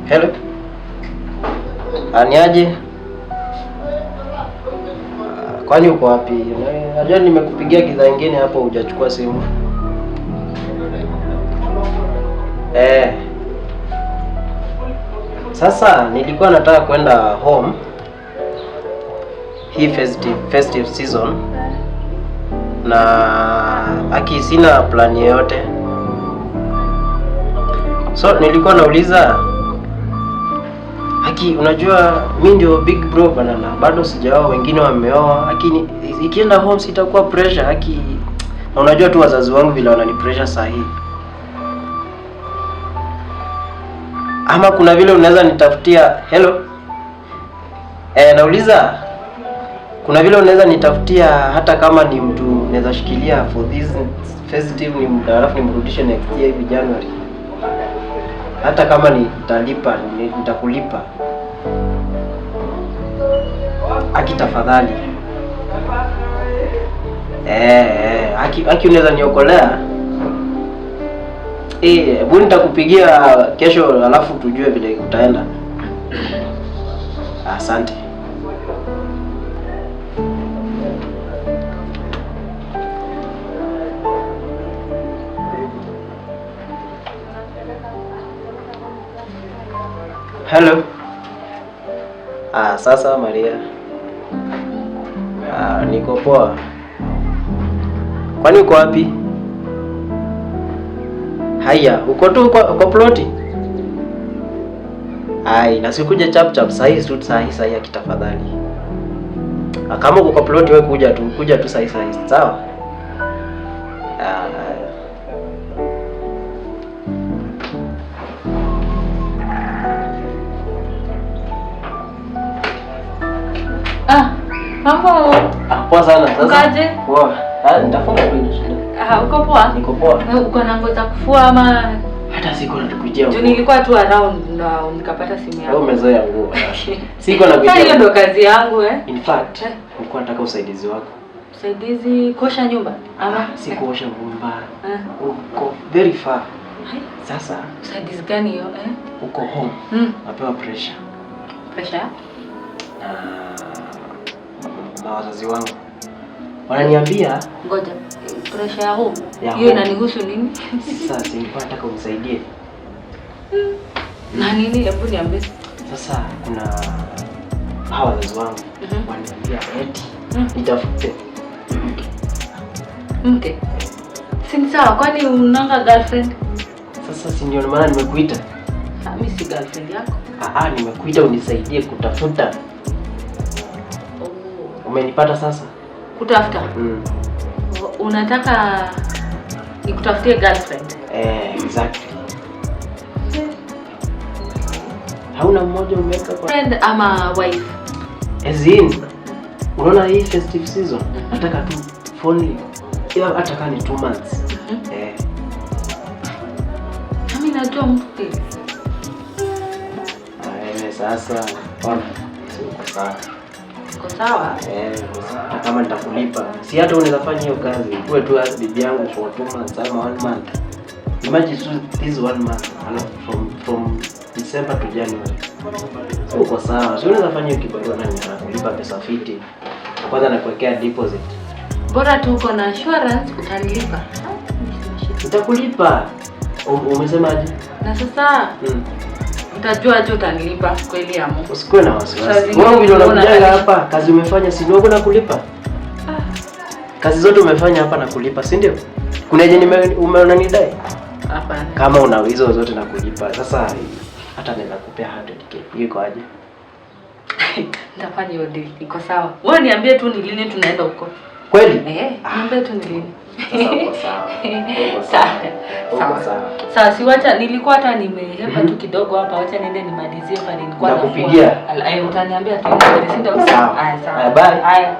Hello. Aniaje? Kwani uko wapi? Najua nimekupigia kidhaa nyingine hapo hujachukua simu. Sasa nilikuwa nataka kwenda home hii festive season na sina plan yoyote. So nilikuwa nauliza unajua mimi ndio big bro bana, bado sijaoa, wengine wameoa, lakini ikienda home sitakuwa pressure na unajua tu wazazi wangu vile wanani pressure sahihi. Ama kuna vile unaweza nitafutia nauliza kuna vile unaweza nitafutia hata kama ni mtu naweza shikilia for this festive alafu nimrudishe next year hivi January. Hata kama nitakulipa. Tafadhali. Unaweza niokolea? Hebu nitakupigia kesho alafu tujue vile utaenda. Asante. Hello. Sasa Maria. Niko poa. Kwani uko wapi? Haya, uko tu kwa ploti? Na sikuja chap sahi akitafadhali. Kama uko kwa ploti wewe kuja tu sahi. Sawa? Mambo. Poa sana. Sasa. Ukaje? Poa. Nitafunga tu shida. Uko poa? Niko poa. Uko na nguo za kufua ama hata siko natukujia nguo. Nilikuwa tu around na nikapata simu yako. Wewe umezoea nguo. Siko nakujia. Hiyo ndo kazi yangu In fact, nilikuwa nataka usaidizi wako. Usaidizi kuosha nyumba ama si kuosha nyumba. Uko very far. Sasa usaidizi gani hiyo uko home. Napewa pressure. Pressure? Na wazazi wangu wananiambia ngoja, pressure ya home hiyo inanihusu nini? Sasa nilikuwa nataka unisaidie. Na nini? Hebu niambie. Sasa kuna hawa wazazi wangu wananiambia nitafute mke. Si sawa, kwani unanga girlfriend? Sasa si ndio maana nimekuita. Mimi si girlfriend yako. Nimekuita unisaidie kutafuta. Umenipata sasa? Kutafuta? Unataka nikutafutie girlfriend? Exactly. Hauna mmoja umeweka kwa friend ama wife? As in, unaona hii festive season, nataka tu phone hata kama ni 2 months. Mimi najua mtu. Sasa, siko sawa. Uko sawa? Kama nitakulipa. Si hata unaweza fanya hiyo kazi. Uwe tu bibi yangu for 2 months ama 1 month. Imagine this 1 month from December to January. Uko sawa. Si unaweza fanya hiyo kibarua na nitakulipa pesa fiti. Kwanza nakuwekea deposit. Bora tu uko na assurance utanilipa. Nitakulipa. Umesemaje? Na sasa utajua tu utanilipa kweli ama. Usikuwe na wasiwasi. Wewe ndio unakuja hapa, kazi umefanya si ndio na kulipa? Kazi zote umefanya hapa na kulipa, si ndio? Kuna yenye umeona nidai? Hapana. Kama una hizo zote na kulipa. Sasa hata naweza kupea 100k. Hiyo iko aje? Nitafanya hiyo deal. Iko sawa. Wewe niambie tu ni lini tunaenda huko. Kweli? Niambie tu ni lini. Sasa uko sawa. Uko sawa. Sawa, si wacha nilikuwa hata nimehepa tu kidogo hapa, wacha niende nimalizie pale nilikuwa nakupigia. Utaniambia tu, si ndio? Sawa. Haya, sawa. Bye. Haya.